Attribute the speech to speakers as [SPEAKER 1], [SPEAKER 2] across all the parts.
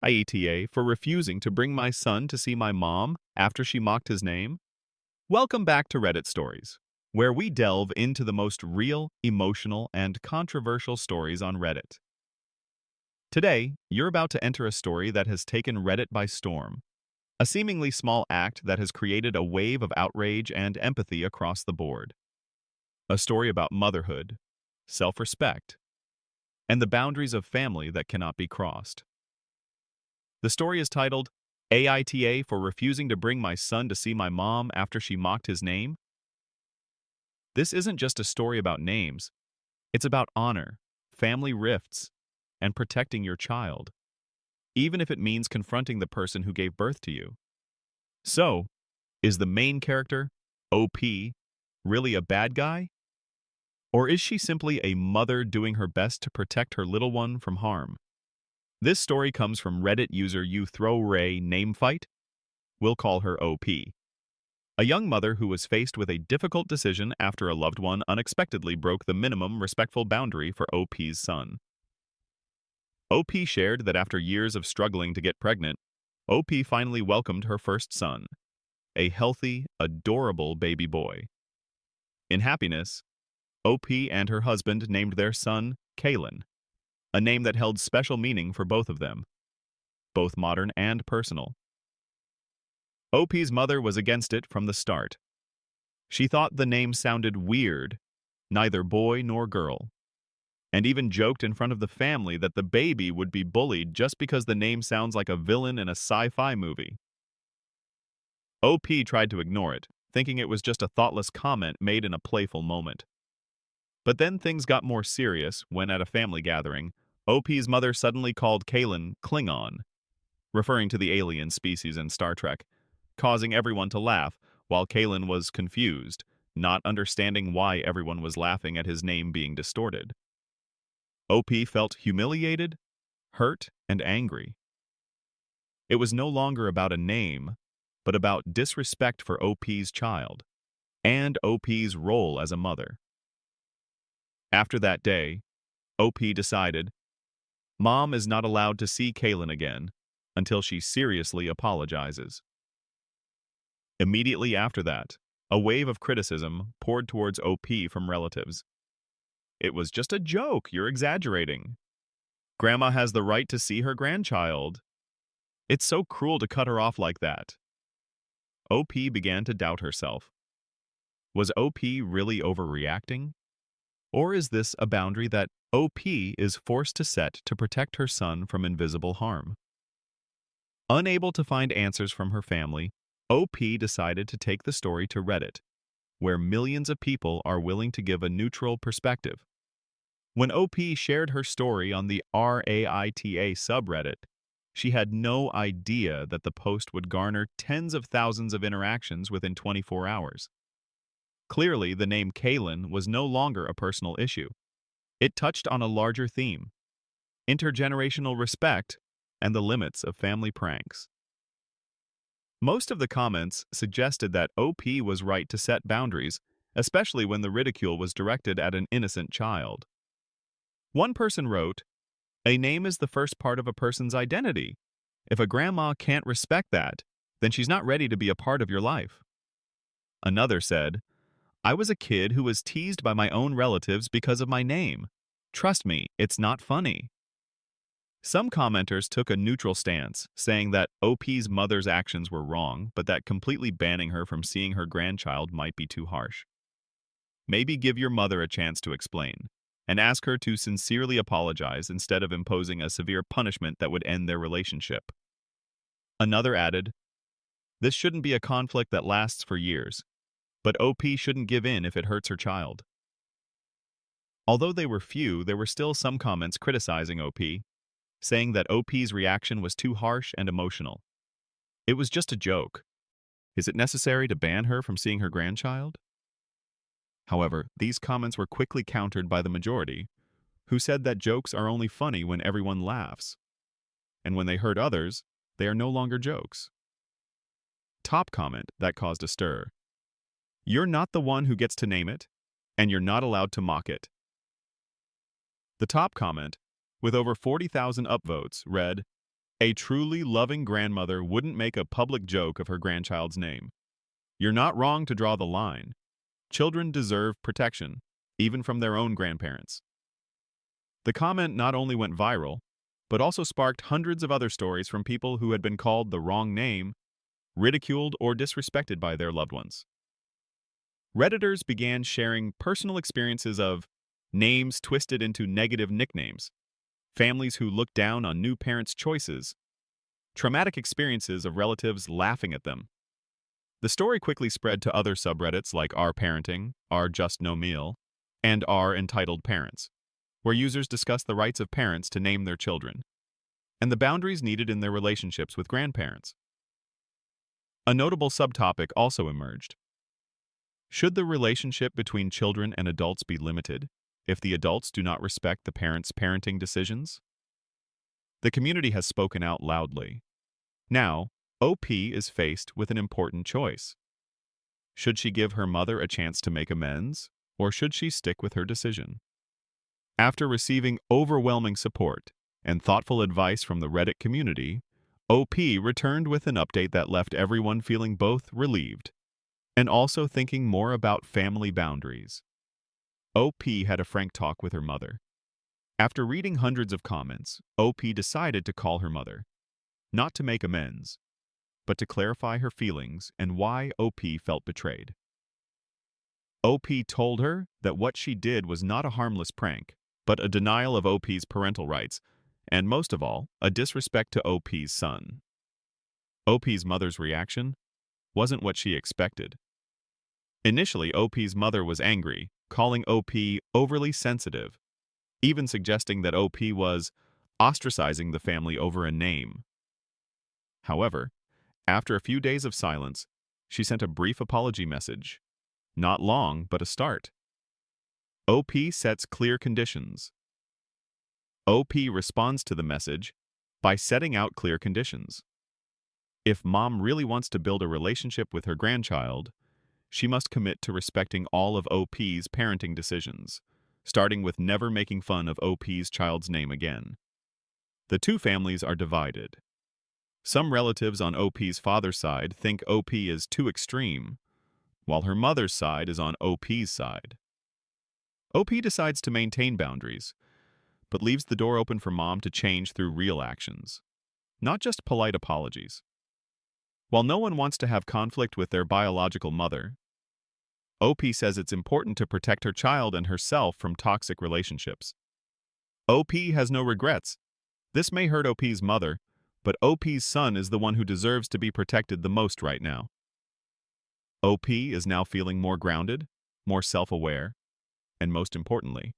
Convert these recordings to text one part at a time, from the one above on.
[SPEAKER 1] AITA for refusing to bring my son to see my mom after she mocked his name? Welcome back to Reddit Stories, where we delve into the most real, emotional, and controversial stories on Reddit. Today, you're about to enter a story that has taken Reddit by storm, a seemingly small act that has created a wave of outrage and empathy across the board. A story about motherhood, self-respect, and the boundaries of family that cannot be crossed. The story is titled, AITA for refusing to bring my son to see my mom after she mocked his name. This isn't just a story about names. It's about honor, family rifts, and protecting your child, even if it means confronting the person who gave birth to you. So, is the main character, OP, really a bad guy? Or is she simply a mother doing her best to protect her little one from harm? This story comes from Reddit user YouThrowRay We'll call her OP. A young mother who was faced with a difficult decision after a loved one unexpectedly broke the minimum respectful boundary for OP's son. OP shared that after years of struggling to get pregnant, OP finally welcomed her first son, a healthy, adorable baby boy. In happiness, OP and her husband named their son Kalen, a name that held special meaning for both of them, both modern and personal. OP's mother was against it from the start. She thought the name sounded weird, neither boy nor girl, and even joked in front of the family that the baby would be bullied just because the name sounds like a villain in a sci-fi movie. OP tried to ignore it, thinking it was just a thoughtless comment made in a playful moment. But then things got more serious when, at a family gathering, OP's mother suddenly called Kalen Klingon, referring to the alien species in Star Trek, causing everyone to laugh while Kalen was confused, not understanding why everyone was laughing at his name being distorted. OP felt humiliated, hurt, and angry. It was no longer about a name, but about disrespect for OP's child and OP's role as a mother. After that day, OP decided, Mom is not allowed to see Kalen again until she seriously apologizes. Immediately after that, a wave of criticism poured towards OP from relatives. It was just a joke, you're exaggerating. Grandma has the right to see her grandchild. It's so cruel to cut her off like that. OP began to doubt herself. Was OP really overreacting? Or is this a boundary that OP is forced to set to protect her son from invisible harm? Unable to find answers from her family, OP decided to take the story to Reddit, where millions of people are willing to give a neutral perspective. When OP shared her story on the RAITA subreddit, she had no idea that the post would garner tens of thousands of interactions within 24 hours. Clearly, the name Kalen was no longer a personal issue. It touched on a larger theme: intergenerational respect and the limits of family pranks. Most of the comments suggested that OP was right to set boundaries, especially when the ridicule was directed at an innocent child. One person wrote, "A name is the first part of a person's identity. If a grandma can't respect that, then she's not ready to be a part of your life." Another said, "I was a kid who was teased by my own relatives because of my name. Trust me, it's not funny." Some commenters took a neutral stance, saying that OP's mother's actions were wrong, but that completely banning her from seeing her grandchild might be too harsh. Maybe give your mother a chance to explain, and ask her to sincerely apologize instead of imposing a severe punishment that would end their relationship. Another added, "This shouldn't be a conflict that lasts for years, but OP shouldn't give in if it hurts her child." Although they were few, there were still some comments criticizing OP, saying that OP's reaction was too harsh and emotional. It was just a joke. Is it necessary to ban her from seeing her grandchild? However, these comments were quickly countered by the majority, who said that jokes are only funny when everyone laughs, and when they hurt others, they are no longer jokes. Top comment that caused a stir: "You're not the one who gets to name it, and you're not allowed to mock it." The top comment, with over 40,000 upvotes, read, A truly loving grandmother wouldn't make a public joke of her grandchild's name. You're not wrong to draw the line. Children deserve protection, even from their own grandparents. The comment not only went viral, but also sparked hundreds of other stories from people who had been called the wrong name, ridiculed, or disrespected by their loved ones. Redditors began sharing personal experiences of names twisted into negative nicknames, families who looked down on new parents' choices, traumatic experiences of relatives laughing at them. The story quickly spread to other subreddits like r parenting, r just no meal, and r entitled parents, where users discussed the rights of parents to name their children, and the boundaries needed in their relationships with grandparents. A notable subtopic also emerged. Should the relationship between children and adults be limited if the adults do not respect the parents' parenting decisions? The community has spoken out loudly. Now, OP is faced with an important choice. Should she give her mother a chance to make amends, or should she stick with her decision? After receiving overwhelming support and thoughtful advice from the Reddit community, OP returned with an update that left everyone feeling both relieved and also thinking more about family boundaries. OP had a frank talk with her mother. After reading hundreds of comments, OP decided to call her mother, not to make amends, but to clarify her feelings and why OP felt betrayed. OP told her that what she did was not a harmless prank, but a denial of OP's parental rights, and most of all, a disrespect to OP's son. OP's mother's reaction wasn't what she expected. Initially, OP's mother was angry, calling OP overly sensitive, even suggesting that OP was ostracizing the family over a name. However, after a few days of silence, she sent a brief apology message. Not long, but a start. OP sets clear conditions. OP responds to the message by setting out clear conditions. If mom really wants to build a relationship with her grandchild, she must commit to respecting all of OP's parenting decisions, starting with never making fun of OP's child's name again. The two families are divided. Some relatives on OP's father's side think OP is too extreme, while her mother's side is on OP's side. OP decides to maintain boundaries, but leaves the door open for mom to change through real actions, not just polite apologies. While no one wants to have conflict with their biological mother, OP says it's important to protect her child and herself from toxic relationships. OP has no regrets. This may hurt OP's mother, but OP's son is the one who deserves to be protected the most right now. OP is now feeling more grounded, more self-aware, and most importantly,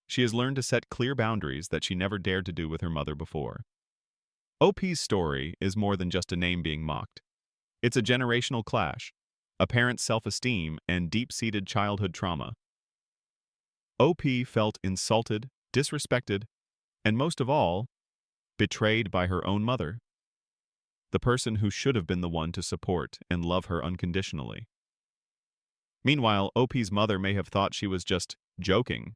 [SPEAKER 1] she has learned to set clear boundaries that she never dared to do with her mother before. OP's story is more than just a name being mocked. It's a generational clash, a parent's self-esteem, and deep-seated childhood trauma. OP felt insulted, disrespected, and most of all, betrayed by her own mother, the person who should have been the one to support and love her unconditionally. Meanwhile, OP's mother may have thought she was just joking,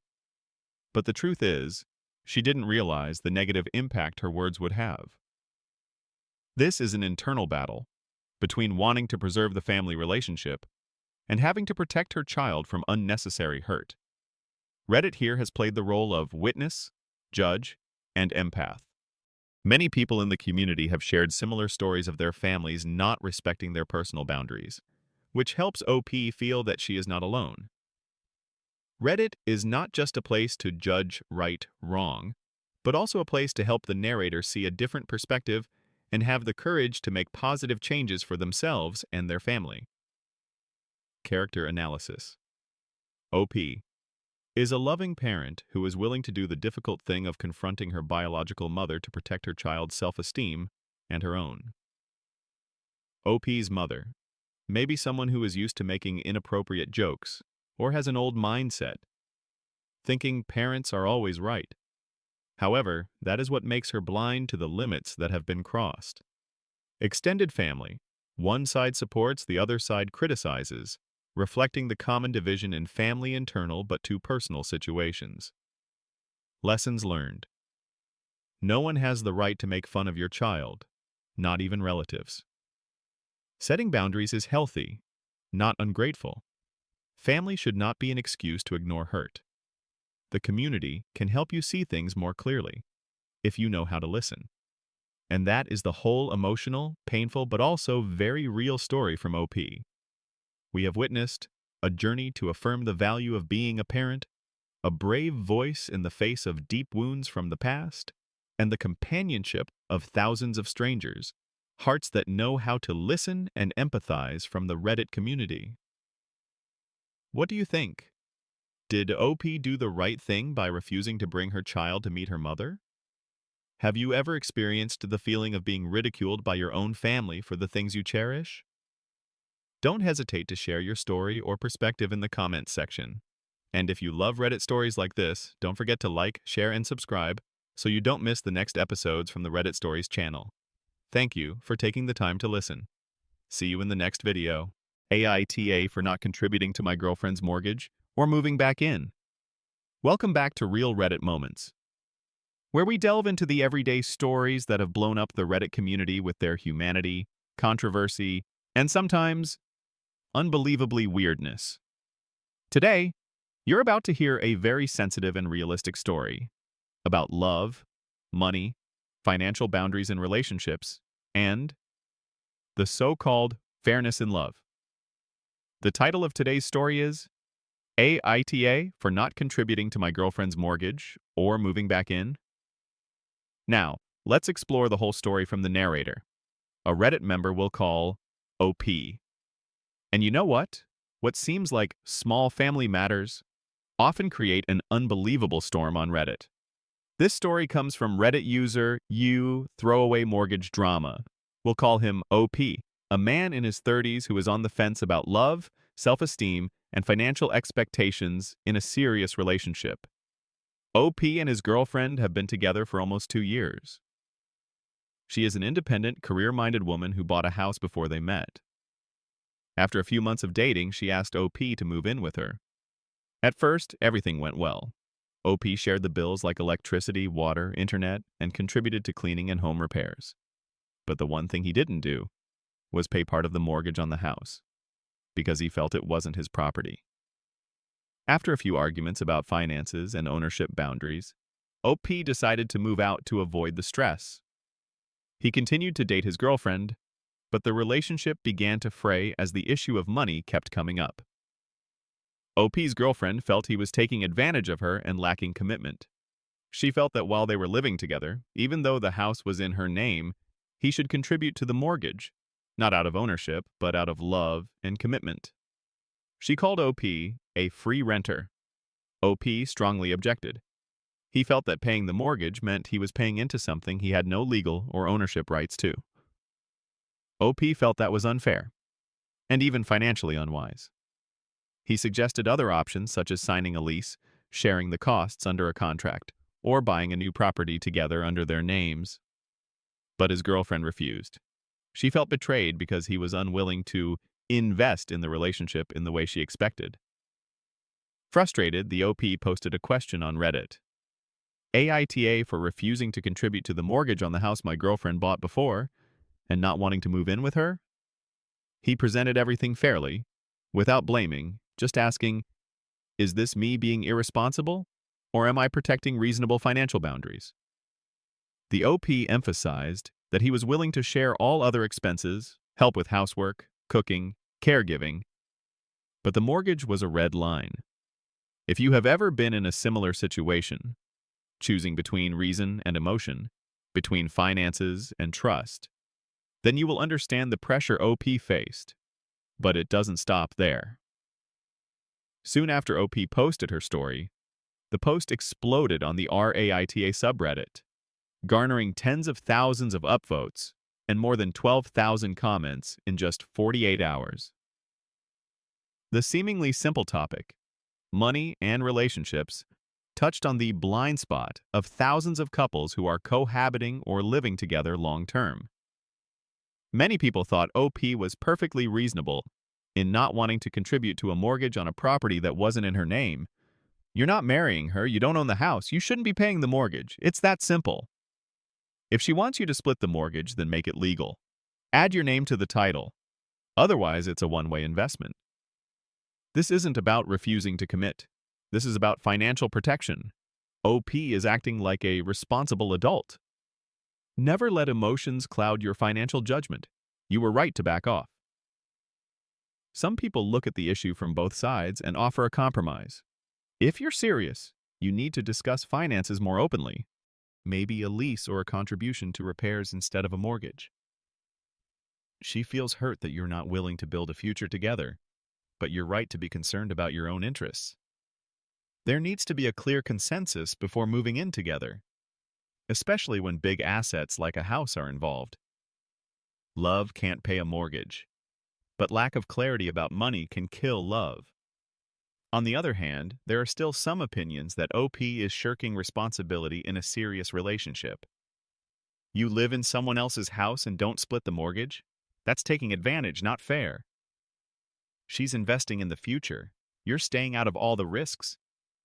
[SPEAKER 1] but the truth is, she didn't realize the negative impact her words would have. This is an internal battle between wanting to preserve the family relationship and having to protect her child from unnecessary hurt. Reddit here has played the role of witness, judge, and empath. Many people in the community have shared similar stories of their families not respecting their personal boundaries, which helps OP feel that she is not alone. Reddit is not just a place to judge right, wrong, but also a place to help the narrator see a different perspective and have the courage to make positive changes for themselves and their family. Character analysis. OP is a loving parent who is willing to do the difficult thing of confronting her biological mother to protect her child's self-esteem and her own. OP's mother may be someone who is used to making inappropriate jokes or has an old mindset, thinking parents are always right. However, that is what makes her blind to the limits that have been crossed. Extended family. One side supports, the other side criticizes, reflecting the common division in family internal but too personal situations. Lessons learned. No one has the right to make fun of your child, not even relatives. Setting boundaries is healthy, not ungrateful. Family should not be an excuse to ignore hurt. The community can help you see things more clearly if you know how to listen. And that is the whole emotional, painful, but also very real story from OP. We have witnessed a journey to affirm the value of being a parent, a brave voice in the face of deep wounds from the past, and the companionship of thousands of strangers, hearts that know how to listen and empathize from the Reddit community. What do you think? Did OP do the right thing by refusing to bring her child to meet her mother? Have you ever experienced the feeling of being ridiculed by your own family for the things you cherish? Don't hesitate to share your story or perspective in the comments section. And if you love Reddit stories like this, don't forget to like, share, and subscribe so you don't miss the next episodes from the Reddit Stories channel. Thank you for taking the time to listen. See you in the next video. AITA for not contributing to my girlfriend's mortgage or moving back in. Welcome back to Real Reddit Moments, where we delve into the everyday stories that have blown up the Reddit community with their humanity, controversy, and sometimes unbelievably weirdness. Today, you're about to hear a very sensitive and realistic story about love, money, financial boundaries in relationships, and the so-called fairness in love. The title of today's story is AITA for not contributing to my girlfriend's mortgage or moving back in. Now, let's explore the whole story from the narrator, a Reddit member we'll call OP. And you know what? What seems like small family matters often create an unbelievable storm on Reddit. This story comes from Reddit user Throwaway Mortgage Drama. We'll call him OP, a man in his 30s who is on the fence about love, self-esteem, and financial expectations in a serious relationship. OP and his girlfriend have been together for almost 2 years. She is an independent, career-minded woman who bought a house before they met. After a few months of dating, she asked OP to move in with her. At first, everything went well. OP shared the bills like electricity, water, internet, and contributed to cleaning and home repairs. But the one thing he didn't do was pay part of the mortgage on the house, because he felt it wasn't his property. After a few arguments about finances and ownership boundaries, OP decided to move out to avoid the stress. He continued to date his girlfriend, but the relationship began to fray as the issue of money kept coming up. OP's girlfriend felt he was taking advantage of her and lacking commitment. She felt that while they were living together, even though the house was in her name, he should contribute to the mortgage, not out of ownership, but out of love and commitment. She called OP a free renter. OP strongly objected. He felt that paying the mortgage meant he was paying into something he had no legal or ownership rights to. OP felt that was unfair, and even financially unwise. He suggested other options such as signing a lease, sharing the costs under a contract, or buying a new property together under their names. But his girlfriend refused. She felt betrayed because he was unwilling to invest in the relationship in the way she expected. Frustrated, the OP posted a question on Reddit. AITA for refusing to contribute to the mortgage on the house my girlfriend bought before and not wanting to move in with her? He presented everything fairly, without blaming, just asking, is this me being irresponsible, or am I protecting reasonable financial boundaries? The OP emphasized that he was willing to share all other expenses, help with housework, cooking, caregiving, but the mortgage was a red line. If you have ever been in a similar situation, choosing between reason and emotion, between finances and trust, then you will understand the pressure OP faced. But it doesn't stop there. Soon after OP posted her story, the post exploded on the RAITA subreddit, garnering tens of thousands of upvotes and more than 12,000 comments in just 48 hours. The seemingly simple topic, money and relationships, touched on the blind spot of thousands of couples who are cohabiting or living together long-term. Many people thought OP was perfectly reasonable in not wanting to contribute to a mortgage on a property that wasn't in her name. You're not marrying her, you don't own the house, you shouldn't be paying the mortgage. It's that simple. If she wants you to split the mortgage, then make it legal. Add your name to the title. Otherwise, it's a one-way investment. This isn't about refusing to commit. This is about financial protection. OP is acting like a responsible adult. Never let emotions cloud your financial judgment. You were right to back off. Some people look at the issue from both sides and offer a compromise. If you're serious, you need to discuss finances more openly. Maybe a lease or a contribution to repairs instead of a mortgage. She feels hurt that you're not willing to build a future together, but you're right to be concerned about your own interests. There needs to be a clear consensus before moving in together, especially when big assets like a house are involved. Love can't pay a mortgage, but lack of clarity about money can kill love. On the other hand, there are still some opinions that OP is shirking responsibility in a serious relationship. You live in someone else's house and don't split the mortgage? That's taking advantage, not fair. She's investing in the future. You're staying out of all the risks.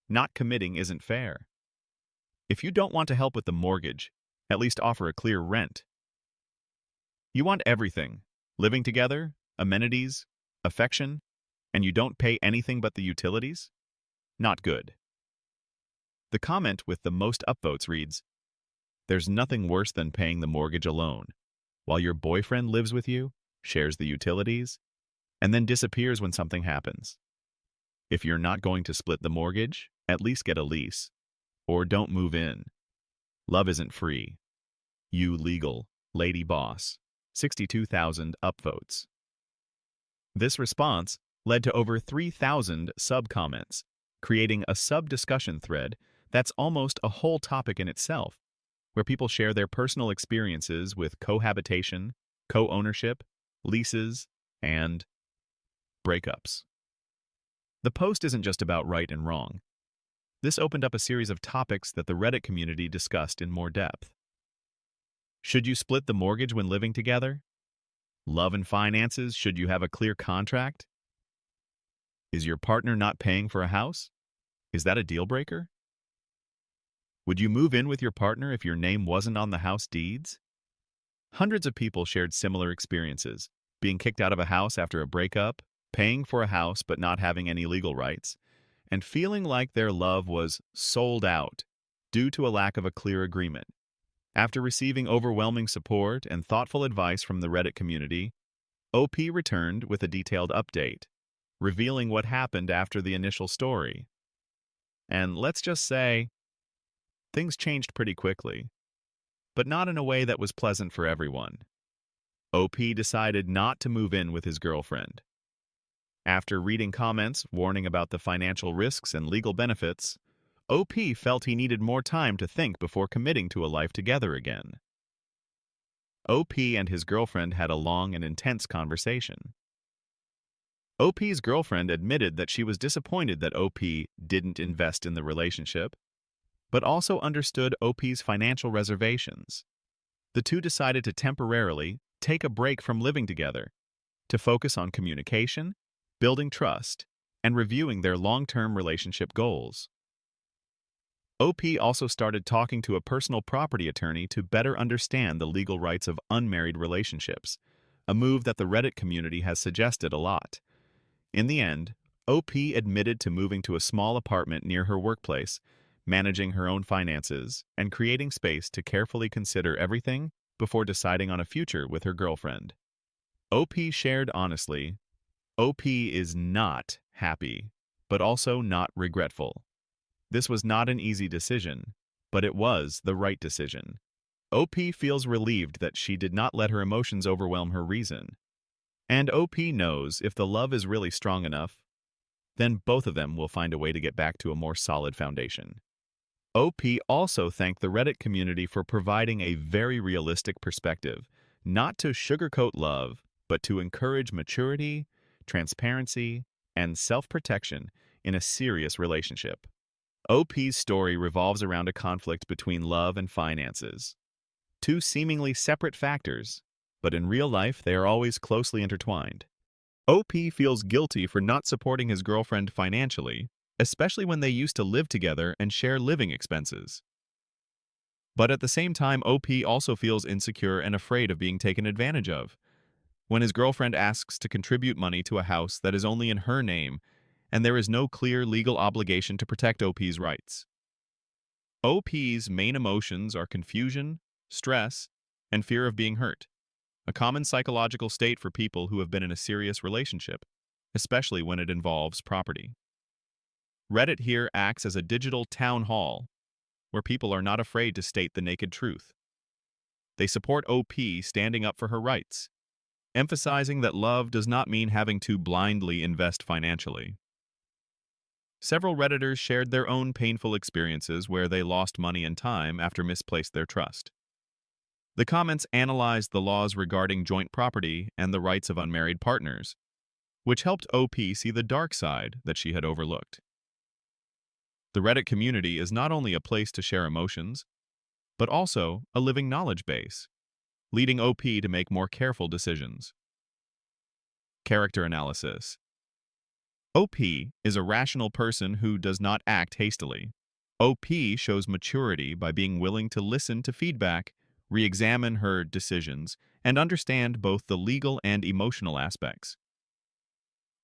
[SPEAKER 1] Not committing isn't fair. If you don't want to help with the mortgage, at least offer a clear rent. You want everything: living together, amenities, affection, and you don't pay anything but the utilities? Not good. The comment with the most upvotes reads, "There's nothing worse than paying the mortgage alone, while your boyfriend lives with you, shares the utilities, and then disappears when something happens. If you're not going to split the mortgage, at least get a lease. Or don't move in. Love isn't free." You legal, lady boss. 62,000 upvotes. This response led to over 3,000 sub-comments, creating a sub-discussion thread that's almost a whole topic in itself, where people share their personal experiences with cohabitation, co-ownership, leases, and breakups. The post isn't just about right and wrong. This opened up a series of topics that the Reddit community discussed in more depth. Should you split the mortgage when living together? Love and finances, should you have a clear contract? Is your partner not paying for a house? Is that a deal breaker? Would you move in with your partner if your name wasn't on the house deeds? Hundreds of people shared similar experiences, being kicked out of a house after a breakup, paying for a house but not having any legal rights, and feeling like their love was sold out due to a lack of a clear agreement. After receiving overwhelming support and thoughtful advice from the Reddit community, OP returned with a detailed update, revealing what happened after the initial story. And let's just say, things changed pretty quickly, but not in a way that was pleasant for everyone. OP decided not to move in with his girlfriend. After reading comments warning about the financial risks and legal benefits, OP felt he needed more time to think before committing to a life together again. OP and his girlfriend had a long and intense conversation. OP's girlfriend admitted that she was disappointed that OP didn't invest in the relationship, but also understood OP's financial reservations. The two decided to temporarily take a break from living together to focus on communication, building trust, and reviewing their long-term relationship goals. OP also started talking to a personal property attorney to better understand the legal rights of unmarried relationships, a move that the Reddit community has suggested a lot. In the end, OP admitted to moving to a small apartment near her workplace, managing her own finances, and creating space to carefully consider everything before deciding on a future with her girlfriend. OP shared honestly, OP is not happy, but also not regretful. This was not an easy decision, but it was the right decision. OP feels relieved that she did not let her emotions overwhelm her reason. And OP knows if the love is really strong enough, then both of them will find a way to get back to a more solid foundation. OP also thanked the Reddit community for providing a very realistic perspective, not to sugarcoat love, but to encourage maturity, transparency, and self-protection in a serious relationship. OP's story revolves around a conflict between love and finances. Two seemingly separate factors, but in real life they are always closely intertwined. OP feels guilty for not supporting his girlfriend financially, especially when they used to live together and share living expenses. But at the same time, OP also feels insecure and afraid of being taken advantage of. When his girlfriend asks to contribute money to a house that is only in her name, and there is no clear legal obligation to protect OP's rights. OP's main emotions are confusion, stress, and fear of being hurt, a common psychological state for people who have been in a serious relationship, especially when it involves property. Reddit here acts as a digital town hall, where people are not afraid to state the naked truth. They support OP standing up for her rights, emphasizing that love does not mean having to blindly invest financially. Several Redditors shared their own painful experiences where they lost money and time after misplaced their trust. The comments analyzed the laws regarding joint property and the rights of unmarried partners, which helped OP see the dark side that she had overlooked. The Reddit community is not only a place to share emotions, but also a living knowledge base, leading OP to make more careful decisions. Character analysis. OP is a rational person who does not act hastily. OP shows maturity by being willing to listen to feedback, re-examine her decisions, and understand both the legal and emotional aspects.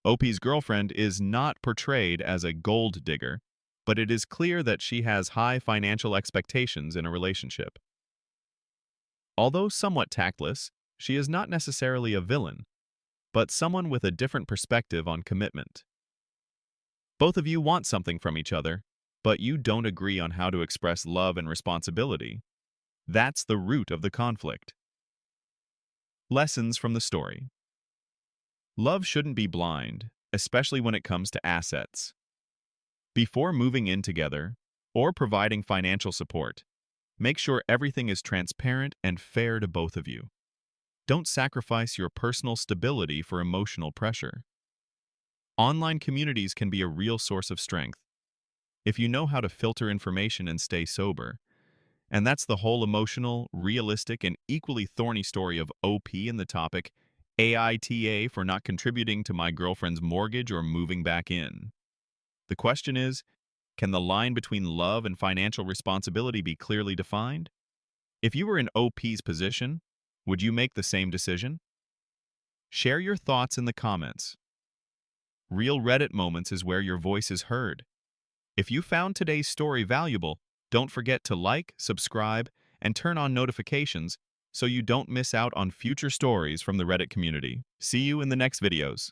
[SPEAKER 1] OP's girlfriend is not portrayed as a gold digger, but it is clear that she has high financial expectations in a relationship. Although somewhat tactless, she is not necessarily a villain, but someone with a different perspective on commitment. Both of you want something from each other, but you don't agree on how to express love and responsibility. That's the root of the conflict. Lessons from the story. Love shouldn't be blind, especially when it comes to assets. Before moving in together or providing financial support, make sure everything is transparent and fair to both of you. Don't sacrifice your personal stability for emotional pressure. Online communities can be a real source of strength if you know how to filter information and stay sober. And that's the whole emotional, realistic, and equally thorny story of OP in the topic AITA for not contributing to my girlfriend's mortgage or moving back in. The question is, can the line between love and financial responsibility be clearly defined? If you were in OP's position, would you make the same decision? Share your thoughts in the comments. Real Reddit moments is where your voice is heard. If you found today's story valuable, don't forget to like, subscribe, and turn on notifications so you don't miss out on future stories from the Reddit community. See you in the next videos.